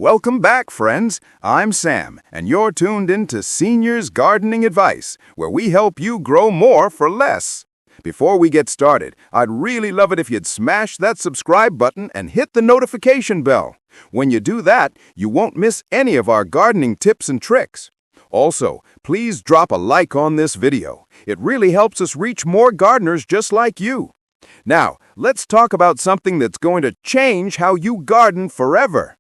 Welcome back, friends. I'm Sam, and you're tuned into Seniors Gardening Advice, where we help you grow more for less. Before we get started, I'd really love it if you'd smash that subscribe button and hit the notification bell. When you do that, you won't miss any of our gardening tips and tricks. Also, please drop a like on this video. It really helps us reach more gardeners just like you. Now, let's talk about something that's going to change how you garden forever.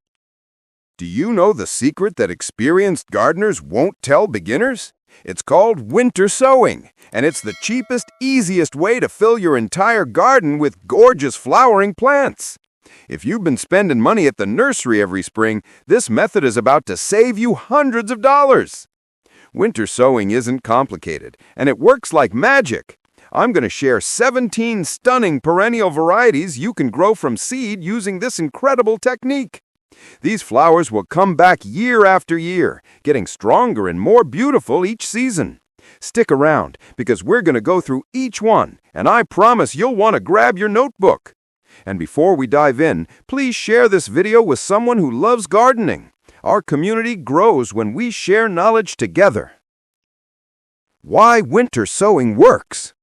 Do you know the secret that experienced gardeners won't tell beginners? It's called winter sowing, and it's the cheapest, easiest way to fill your entire garden with gorgeous flowering plants. If you've been spending money at the nursery every spring, this method is about to save you hundreds of dollars. Winter sowing isn't complicated, and it works like magic. I'm going to share 17 stunning perennial varieties you can grow from seed using this incredible technique. These flowers will come back year after year, getting stronger and more beautiful each season. Stick around, because we're going to go through each one, and I promise you'll want to grab your notebook. And before we dive in, please share this video with someone who loves gardening. Our community grows when we share knowledge together. Why winter sowing works.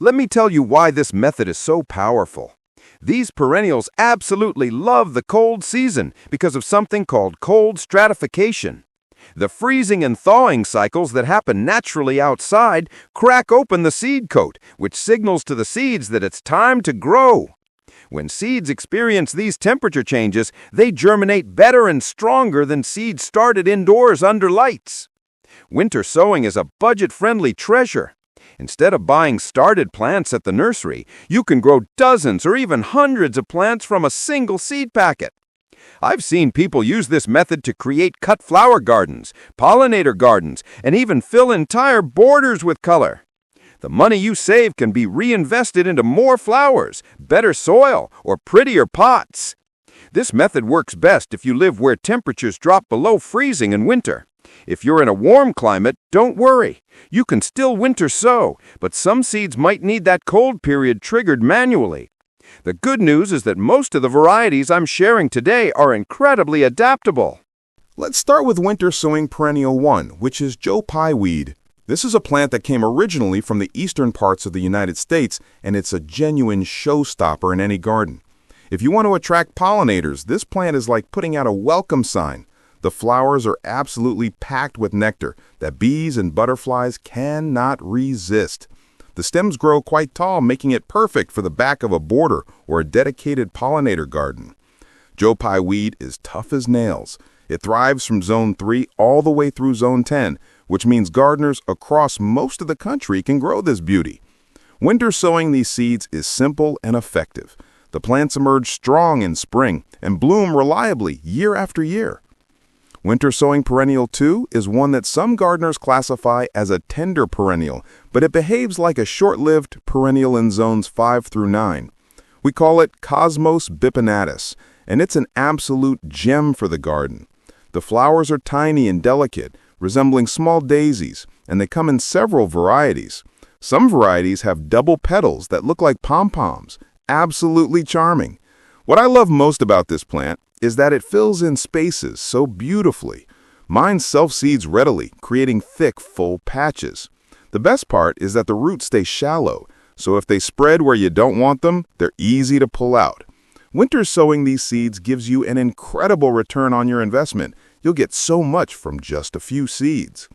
Let me tell you why this method is so powerful. These perennials absolutely love the cold season because of something called cold stratification. The freezing and thawing cycles that happen naturally outside crack open the seed coat, which signals to the seeds that it's time to grow. When seeds experience these temperature changes, they germinate better and stronger than seeds started indoors under lights. Winter sowing is a budget-friendly treasure. Instead of buying started plants at the nursery, you can grow dozens or even hundreds of plants from a single seed packet. I've seen people use this method to create cut flower gardens, pollinator gardens, and even fill entire borders with color. The money you save can be reinvested into more flowers, better soil, or prettier pots. This method works best if you live where temperatures drop below freezing in winter. If you're in a warm climate, don't worry. You can still winter sow, but some seeds might need that cold period triggered manually. The good news is that most of the varieties I'm sharing today are incredibly adaptable. Let's start with winter sowing perennial 1, which is Joe Pye weed. This is a plant that came originally from the eastern parts of the United States, and it's a genuine showstopper in any garden. If you want to attract pollinators, this plant is like putting out a welcome sign. The flowers are absolutely packed with nectar that bees and butterflies cannot resist. The stems grow quite tall, making it perfect for the back of a border or a dedicated pollinator garden. Joe Pye weed is tough as nails. It thrives from Zone 3 all the way through Zone 10, which means gardeners across most of the country can grow this beauty. Winter sowing these seeds is simple and effective. The plants emerge strong in spring and bloom reliably year after year. Winter sowing perennial 2 is one that some gardeners classify as a tender perennial, but it behaves like a short-lived perennial in zones 5 through 9. We call it Cosmos bipinnatus, and it's an absolute gem for the garden. The flowers are tiny and delicate, resembling small daisies, and they come in several varieties. Some varieties have double petals that look like pom-poms. Absolutely charming. What I love most about this plant is that it fills in spaces so beautifully. Mine self-seeds readily, creating thick, full patches. The best part is that the roots stay shallow, so if they spread where you don't want them, they're easy to pull out. Winter sowing these seeds gives you an incredible return on your investment. You'll get so much from just a few seeds.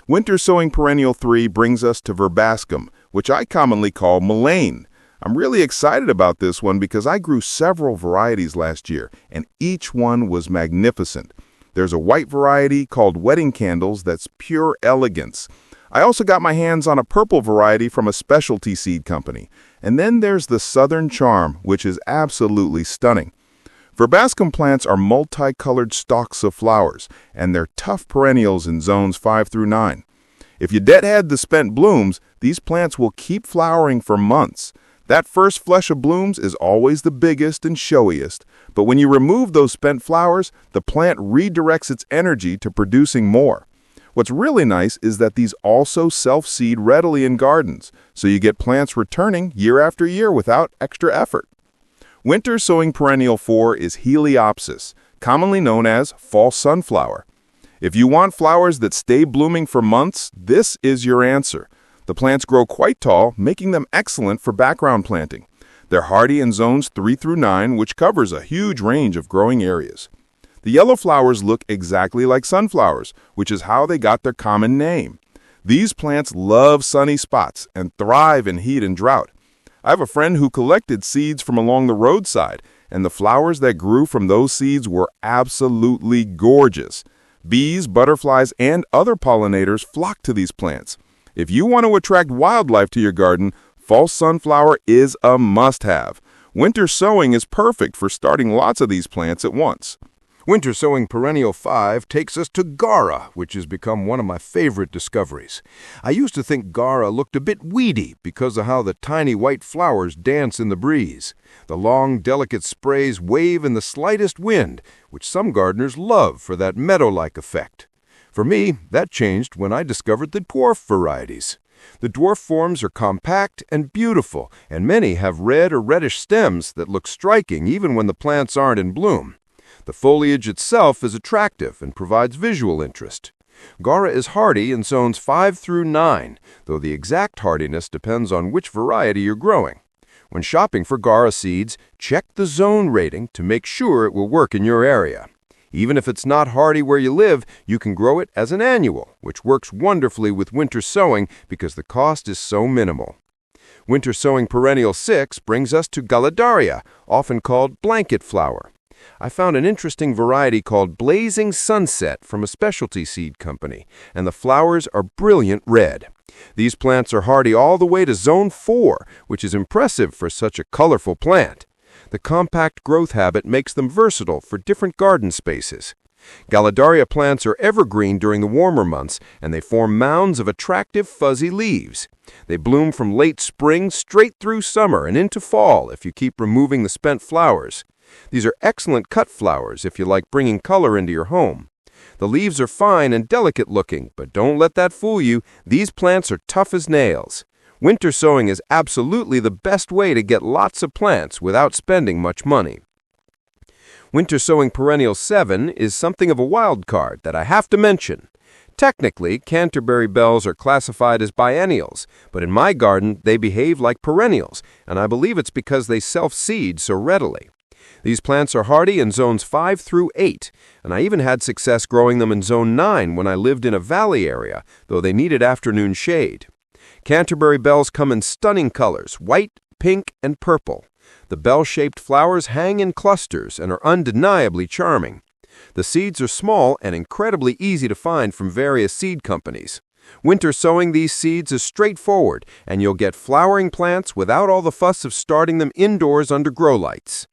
Winter sowing perennial 3 brings us to verbascum, which I commonly call mullein. I'm really excited about this one because I grew several varieties last year, and each one was magnificent. There's a white variety called wedding candles that's pure elegance. I also got my hands on a purple variety from a specialty seed company. And then there's the Southern Charm, which is absolutely stunning. Verbascum plants are multicolored stalks of flowers, and they're tough perennials in zones 5 through 9. If you deadhead the spent blooms, these plants will keep flowering for months. That first flush of blooms is always the biggest and showiest, but when you remove those spent flowers, the plant redirects its energy to producing more. What's really nice is that these also self-seed readily in gardens, so you get plants returning year after year without extra effort. Winter sowing perennial 4 is Heliopsis, commonly known as false sunflower. If you want flowers that stay blooming for months, this is your answer. The plants grow quite tall, making them excellent for background planting. They're hardy in zones 3 through 9, which covers a huge range of growing areas. The yellow flowers look exactly like sunflowers, which is how they got their common name. These plants love sunny spots and thrive in heat and drought. I have a friend who collected seeds from along the roadside, and the flowers that grew from those seeds were absolutely gorgeous. Bees, butterflies, and other pollinators flock to these plants. If you want to attract wildlife to your garden, false sunflower is a must-have. Winter sowing is perfect for starting lots of these plants at once. Winter Sowing Perennial 5 takes us to Gaura, which has become one of my favorite discoveries. I used to think Gaura looked a bit weedy because of how the tiny white flowers dance in the breeze. The long, delicate sprays wave in the slightest wind, which some gardeners love for that meadow-like effect. For me, that changed when I discovered the dwarf varieties. The dwarf forms are compact and beautiful, and many have red or reddish stems that look striking even when the plants aren't in bloom. The foliage itself is attractive and provides visual interest. Gaura is hardy in zones 5 through 9, though the exact hardiness depends on which variety you're growing. When shopping for Gaura seeds, check the zone rating to make sure it will work in your area. Even if it's not hardy where you live, you can grow it as an annual, which works wonderfully with winter sowing because the cost is so minimal. Winter Sowing Perennial 6 brings us to Galadaria, often called blanket flower. I found an interesting variety called Blazing Sunset from a specialty seed company, and the flowers are brilliant red. These plants are hardy all the way to zone 4, which is impressive for such a colorful plant. The compact growth habit makes them versatile for different garden spaces. Galadaria plants are evergreen during the warmer months, and they form mounds of attractive fuzzy leaves. They bloom from late spring straight through summer and into fall if you keep removing the spent flowers. These are excellent cut flowers if you like bringing color into your home. The leaves are fine and delicate looking, but don't let that fool you. These plants are tough as nails. Winter sowing is absolutely the best way to get lots of plants without spending much money. Winter Sowing Perennial 7 is something of a wild card that I have to mention. Technically, Canterbury bells are classified as biennials, but in my garden they behave like perennials, and I believe it's because they self-seed so readily. These plants are hardy in zones 5 through 8, and I even had success growing them in zone 9 when I lived in a valley area, though they needed afternoon shade. Canterbury bells come in stunning colors, white, pink, and purple. The bell-shaped flowers hang in clusters and are undeniably charming. The seeds are small and incredibly easy to find from various seed companies. Winter sowing these seeds is straightforward, and you'll get flowering plants without all the fuss of starting them indoors under grow lights.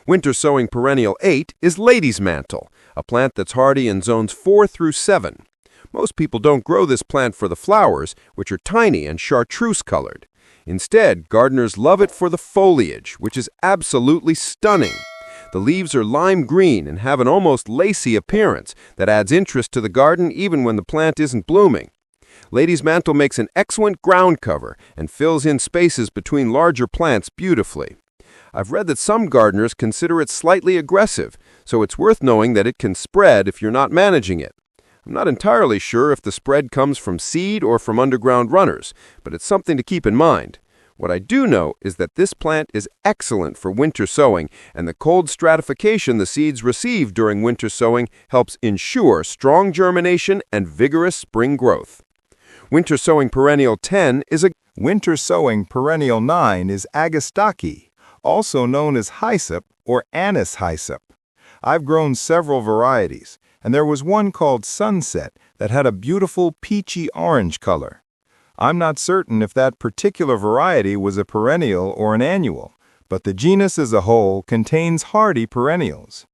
Winter Sowing Perennial 8 is Lady's Mantle, a plant that's hardy in zones 4 through 7. Most people don't grow this plant for the flowers, which are tiny and chartreuse-colored. Instead, gardeners love it for the foliage, which is absolutely stunning. The leaves are lime green and have an almost lacy appearance that adds interest to the garden even when the plant isn't blooming. Lady's Mantle makes an excellent ground cover and fills in spaces between larger plants beautifully. I've read that some gardeners consider it slightly aggressive, so it's worth knowing that it can spread if you're not managing it. I'm not entirely sure if the spread comes from seed or from underground runners, but it's something to keep in mind. What I do know is that this plant is excellent for winter sowing, and the cold stratification the seeds receive during winter sowing helps ensure strong germination and vigorous spring growth. Winter Sowing Perennial 10 is a Winter Sowing Perennial 9 is Agastaki, also known as hyssop or anise hyssop. I've grown several varieties, and there was one called Sunset that had a beautiful peachy orange color. I'm not certain if that particular variety was a perennial or an annual, but the genus as a whole contains hardy perennials.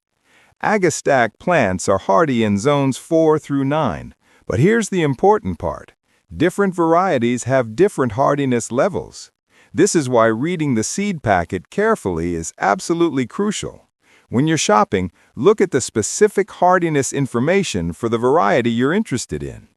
Agastack plants are hardy in zones 4 through 9, but here's the important part. Different varieties have different hardiness levels. This is why reading the seed packet carefully is absolutely crucial. When you're shopping, look at the specific hardiness information for the variety you're interested in.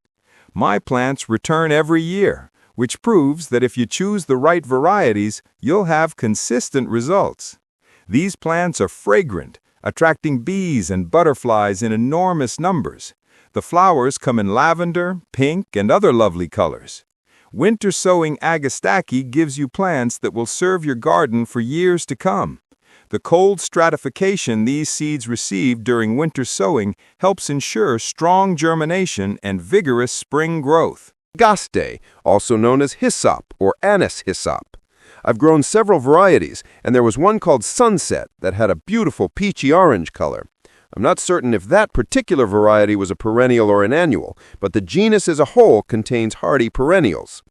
My plants return every year, which proves that if you choose the right varieties, you'll have consistent results. These plants are fragrant, attracting bees and butterflies in enormous numbers. The flowers come in lavender, pink, and other lovely colors. Winter sowing Agastaki gives you plants that will serve your garden for years to come. The cold stratification these seeds receive during winter sowing helps ensure strong germination and vigorous spring growth. Agaste, also known as hyssop or anise hyssop. I've grown several varieties, and there was one called Sunset that had a beautiful peachy orange color. I'm not certain if that particular variety was a perennial or an annual, but the genus as a whole contains hardy perennials.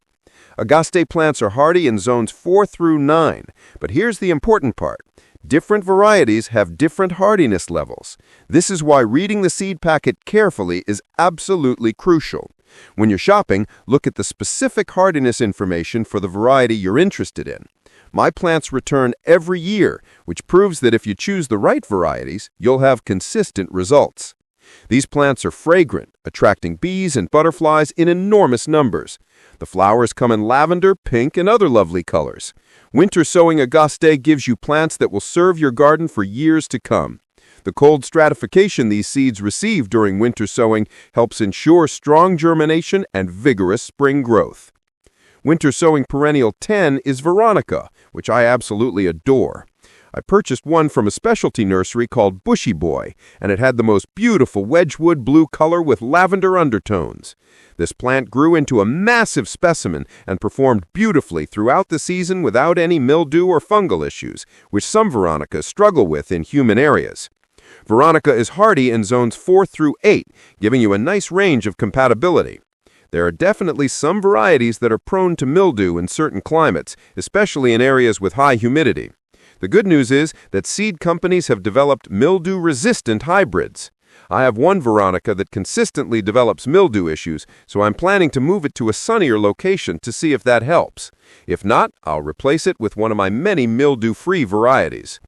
Agaste plants are hardy in zones 4 through 9, but here's the important part. Different varieties have different hardiness levels. This is why reading the seed packet carefully is absolutely crucial. When you're shopping, look at the specific hardiness information for the variety you're interested in. My plants return every year, which proves that if you choose the right varieties, you'll have consistent results. These plants are fragrant, attracting bees and butterflies in enormous numbers. The flowers come in lavender, pink, and other lovely colors. Winter sowing Agaste gives you plants that will serve your garden for years to come. The cold stratification these seeds receive during winter sowing helps ensure strong germination and vigorous spring growth. Winter sowing perennial 10 is Veronica, which I absolutely adore. I purchased one from a specialty nursery called Bushy Boy, and it had the most beautiful Wedgwood blue color with lavender undertones. This plant grew into a massive specimen and performed beautifully throughout the season without any mildew or fungal issues, which some Veronicas struggle with in humid areas. Veronica is hardy in zones 4 through 8, giving you a nice range of compatibility. There are definitely some varieties that are prone to mildew in certain climates, especially in areas with high humidity. The good news is that seed companies have developed mildew-resistant hybrids. I have one Veronica that consistently develops mildew issues, so I'm planning to move it to a sunnier location to see if that helps. If not, I'll replace it with one of my many mildew-free varieties.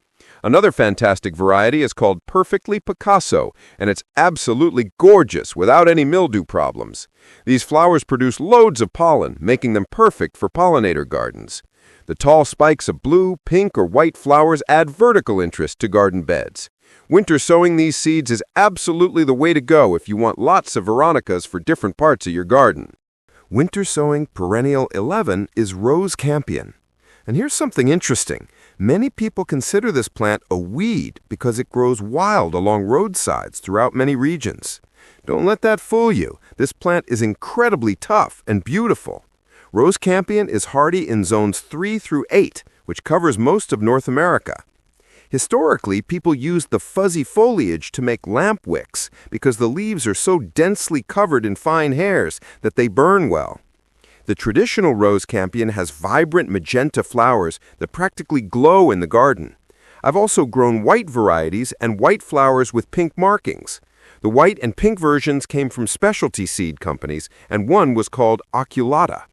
Another fantastic variety is called Perfectly Picasso, and it's absolutely gorgeous without any mildew problems. These flowers produce loads of pollen, making them perfect for pollinator gardens. The tall spikes of blue, pink, or white flowers add vertical interest to garden beds. Winter sowing these seeds is absolutely the way to go if you want lots of Veronicas for different parts of your garden. Winter sowing perennial 11 is Rose Campion. And here's something interesting. Many people consider this plant a weed because it grows wild along roadsides throughout many regions. Don't let that fool you. This plant is incredibly tough and beautiful. Rose Campion is hardy in zones 3 through 8, which covers most of North America. Historically, people used the fuzzy foliage to make lamp wicks because the leaves are so densely covered in fine hairs that they burn well. The traditional rose campion has vibrant magenta flowers that practically glow in the garden. I've also grown white varieties and white flowers with pink markings. The white and pink versions came from specialty seed companies, and one was called Oculata.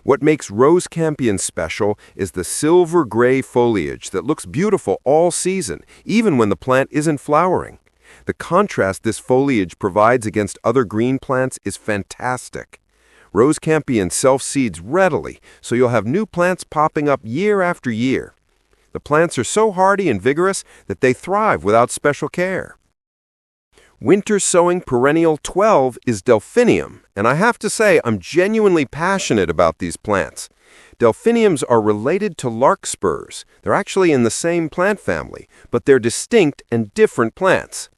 What makes rose campion special is the silver-gray foliage that looks beautiful all season, even when the plant isn't flowering. The contrast this foliage provides against other green plants is fantastic. Rose campion self-seeds readily, so you'll have new plants popping up year after year. The plants are so hardy and vigorous that they thrive without special care. Winter sowing perennial 12 is Delphinium, and I have to say I'm genuinely passionate about these plants. Delphiniums are related to larkspurs. They're actually in the same plant family, but they're distinct and different plants.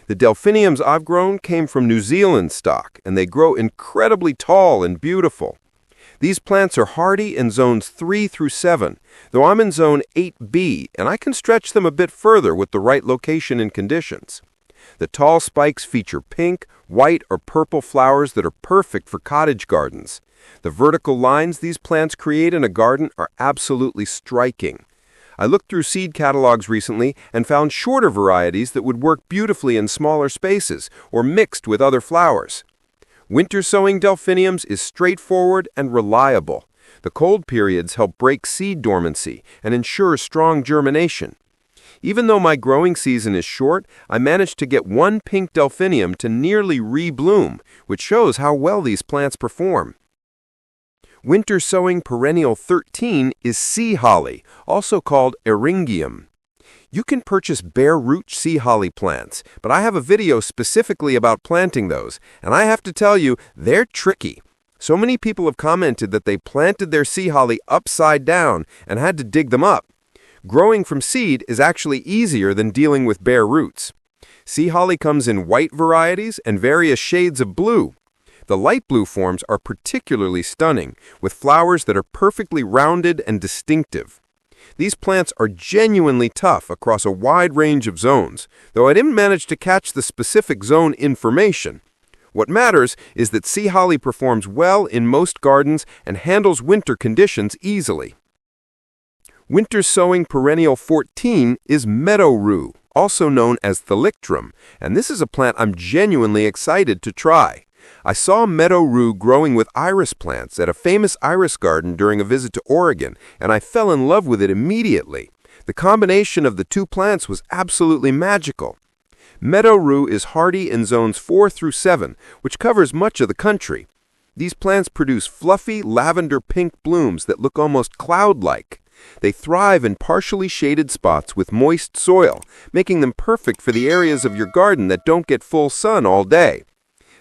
The delphiniums I've grown came from New Zealand stock, and they grow incredibly tall and beautiful. These plants are hardy in zones 3 through 7, though I'm in zone 8B, and I can stretch them a bit further with the right location and conditions. The tall spikes feature pink, white, or purple flowers that are perfect for cottage gardens. The vertical lines these plants create in a garden are absolutely striking. I looked through seed catalogs recently and found shorter varieties that would work beautifully in smaller spaces or mixed with other flowers. Winter sowing delphiniums is straightforward and reliable. The cold periods help break seed dormancy and ensure strong germination. Even though my growing season is short, I managed to get one pink delphinium to nearly rebloom, which shows how well these plants perform. Winter sowing perennial 13 is sea holly, also called eryngium. You can purchase bare root sea holly plants, but I have a video specifically about planting those, and I have to tell you, they're tricky. So many people have commented that they planted their sea holly upside down and had to dig them up. Growing from seed is actually easier than dealing with bare roots. Sea holly comes in white varieties and various shades of blue. The light blue forms are particularly stunning, with flowers that are perfectly rounded and distinctive. These plants are genuinely tough across a wide range of zones, though I didn't manage to catch the specific zone information. What matters is that sea holly performs well in most gardens and handles winter conditions easily. Winter Sowing Perennial 14 is meadow rue, also known as thalictrum, and this is a plant I'm genuinely excited to try. I saw meadow rue growing with iris plants at a famous iris garden during a visit to Oregon, and I fell in love with it immediately. The combination of the two plants was absolutely magical. Meadow rue is hardy in zones 4 through 7, which covers much of the country. These plants produce fluffy lavender-pink blooms that look almost cloud-like. They thrive in partially shaded spots with moist soil, making them perfect for the areas of your garden that don't get full sun all day.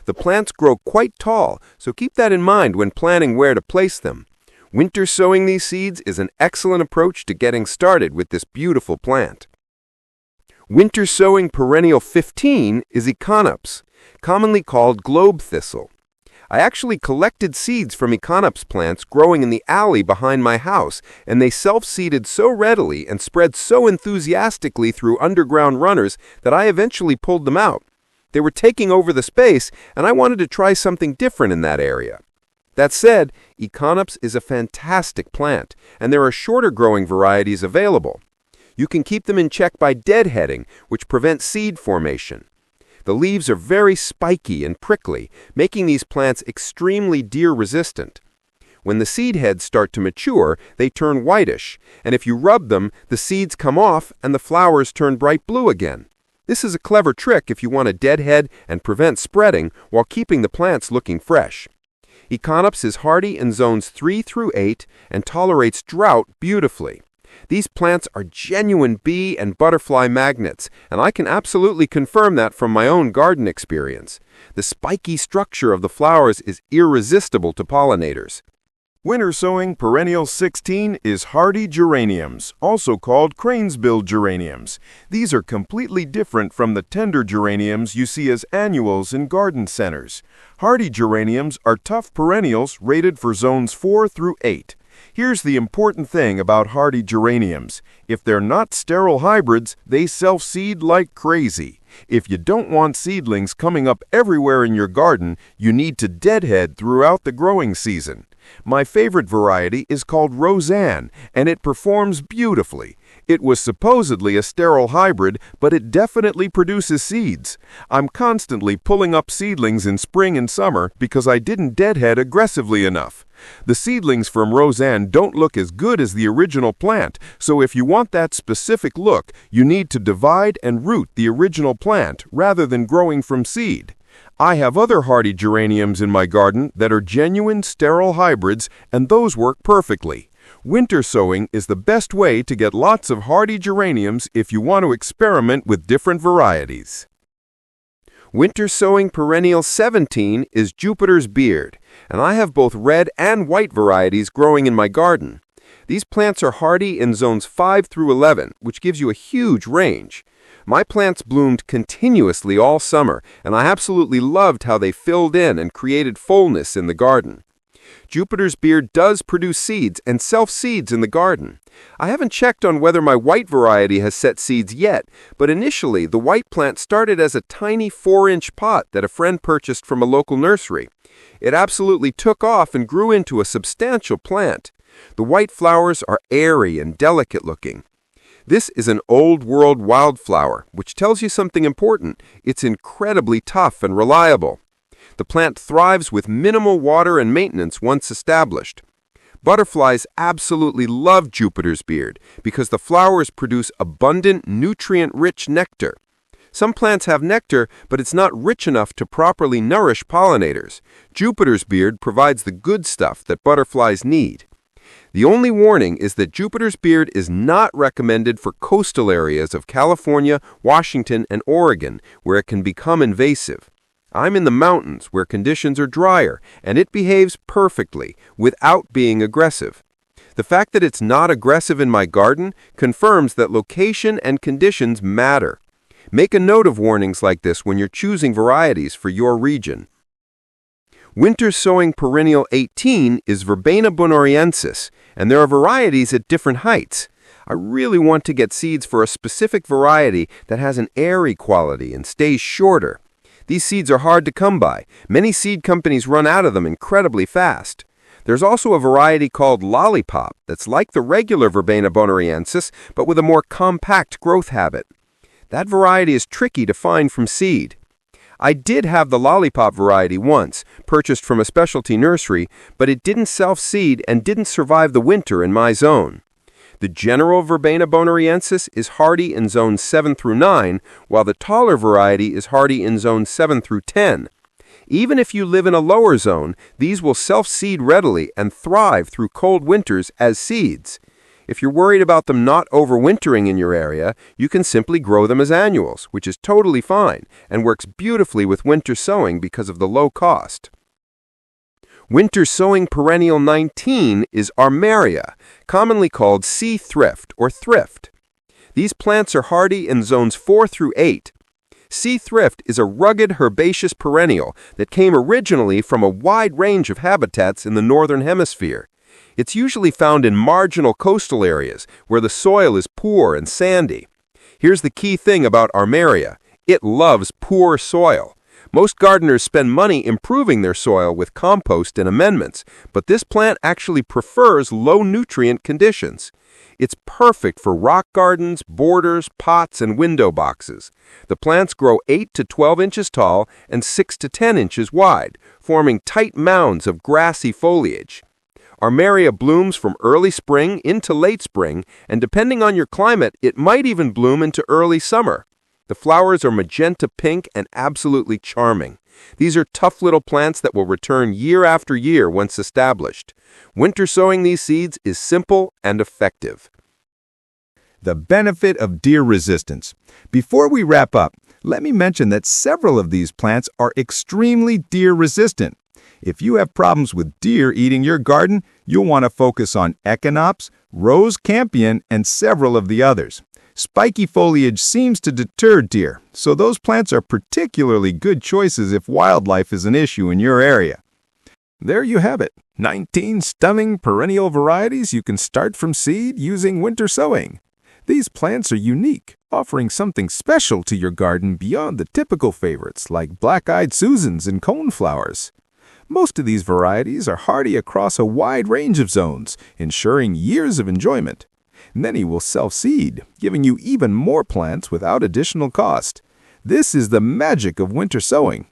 The plants grow quite tall, so keep that in mind when planning where to place them. Winter sowing these seeds is an excellent approach to getting started with this beautiful plant. Winter Sowing Perennial 15 is Echinopsis, commonly called globe thistle. I actually collected seeds from Echinopsis plants growing in the alley behind my house, and they self-seeded so readily and spread so enthusiastically through underground runners that I eventually pulled them out. They were taking over the space, and I wanted to try something different in that area. That said, Echinopsis is a fantastic plant, and there are shorter growing varieties available. You can keep them in check by deadheading, which prevents seed formation. The leaves are very spiky and prickly, making these plants extremely deer-resistant. When the seed heads start to mature, they turn whitish, and if you rub them, the seeds come off and the flowers turn bright blue again. This is a clever trick if you want to deadhead and prevent spreading while keeping the plants looking fresh. Echinopsis is hardy in zones 3 through 8 and tolerates drought beautifully. These plants are genuine bee and butterfly magnets, and I can absolutely confirm that from my own garden experience. The spiky structure of the flowers is irresistible to pollinators. Winter Sowing Perennial 16 is hardy geraniums, also called cranesbill geraniums. These are completely different from the tender geraniums you see as annuals in garden centers. Hardy geraniums are tough perennials rated for zones 4 through 8. Here's the important thing about hardy geraniums. If they're not sterile hybrids, they self-seed like crazy. If you don't want seedlings coming up everywhere in your garden, you need to deadhead throughout the growing season. My favorite variety is called Roseanne, and it performs beautifully. It was supposedly a sterile hybrid, but it definitely produces seeds. I'm constantly pulling up seedlings in spring and summer because I didn't deadhead aggressively enough. The seedlings from Roseanne don't look as good as the original plant, so if you want that specific look, you need to divide and root the original plant rather than growing from seed. I have other hardy geraniums in my garden that are genuine sterile hybrids, and those work perfectly. Winter sowing is the best way to get lots of hardy geraniums if you want to experiment with different varieties. Winter Sowing Perennial 17 is Jupiter's beard, and I have both red and white varieties growing in my garden. These plants are hardy in zones 5 through 11, which gives you a huge range. My plants bloomed continuously all summer, and I absolutely loved how they filled in and created fullness in the garden. Jupiter's beard does produce seeds and self-seeds in the garden. I haven't checked on whether my white variety has set seeds yet, but initially the white plant started as a tiny 4-inch pot that a friend purchased from a local nursery. It absolutely took off and grew into a substantial plant. The white flowers are airy and delicate looking. This is an old world wildflower, which tells you something important. It's incredibly tough and reliable. The plant thrives with minimal water and maintenance once established. Butterflies absolutely love Jupiter's beard because the flowers produce abundant, nutrient-rich nectar. Some plants have nectar, but it's not rich enough to properly nourish pollinators. Jupiter's beard provides the good stuff that butterflies need. The only warning is that Jupiter's beard is not recommended for coastal areas of California, Washington, and Oregon, where it can become invasive. I'm in the mountains where conditions are drier, and it behaves perfectly without being aggressive. The fact that it's not aggressive in my garden confirms that location and conditions matter. Make a note of warnings like this when you're choosing varieties for your region. Winter Sowing Perennial 18 is Verbena bonariensis, and there are varieties at different heights. I really want to get seeds for a specific variety that has an airy quality and stays shorter. These seeds are hard to come by. Many seed companies run out of them incredibly fast. There's also a variety called Lollipop that's like the regular Verbena bonariensis, but with a more compact growth habit. That variety is tricky to find from seed. I did have the Lollipop variety once, purchased from a specialty nursery, but it didn't self-seed and didn't survive the winter in my zone. The general Verbena bonariensis is hardy in zones 7 through 9, while the taller variety is hardy in zones 7 through 10. Even if you live in a lower zone, these will self-seed readily and thrive through cold winters as seeds. If you're worried about them not overwintering in your area, you can simply grow them as annuals, which is totally fine and works beautifully with winter sowing because of the low cost. Winter Sowing Perennial 19 is Armeria, commonly called sea thrift or thrift. These plants are hardy in zones 4 through 8. Sea thrift is a rugged herbaceous perennial that came originally from a wide range of habitats in the northern hemisphere. It's usually found in marginal coastal areas where the soil is poor and sandy. Here's the key thing about Armeria. It loves poor soil. Most gardeners spend money improving their soil with compost and amendments, but this plant actually prefers low nutrient conditions. It's perfect for rock gardens, borders, pots, and window boxes. The plants grow 8 to 12 inches tall and 6 to 10 inches wide, forming tight mounds of grassy foliage. Armeria blooms from early spring into late spring, and depending on your climate, it might even bloom into early summer. The flowers are magenta pink and absolutely charming. These are tough little plants that will return year after year once established. Winter sowing these seeds is simple and effective. The benefit of deer resistance. Before we wrap up, let me mention that several of these plants are extremely deer resistant. If you have problems with deer eating your garden, you'll want to focus on Echinops, Rose Campion, and several of the others. Spiky foliage seems to deter deer, so those plants are particularly good choices if wildlife is an issue in your area. There you have it, 19 stunning perennial varieties you can start from seed using winter sowing. These plants are unique, offering something special to your garden beyond the typical favorites like black-eyed Susans and coneflowers. Most of these varieties are hardy across a wide range of zones, ensuring years of enjoyment. Many will self-seed, giving you even more plants without additional cost. This is the magic of winter sowing.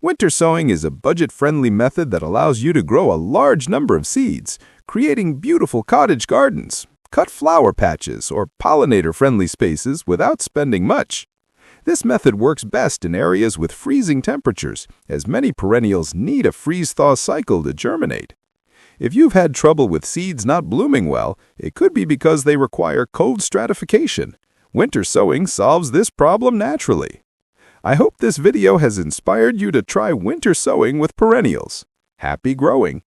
Winter sowing is a budget-friendly method that allows you to grow a large number of seeds, creating beautiful cottage gardens, cut flower patches, or pollinator-friendly spaces without spending much. This method works best in areas with freezing temperatures, as many perennials need a freeze-thaw cycle to germinate. If you've had trouble with seeds not blooming well, it could be because they require cold stratification. Winter sowing solves this problem naturally. I hope this video has inspired you to try winter sowing with perennials. Happy growing!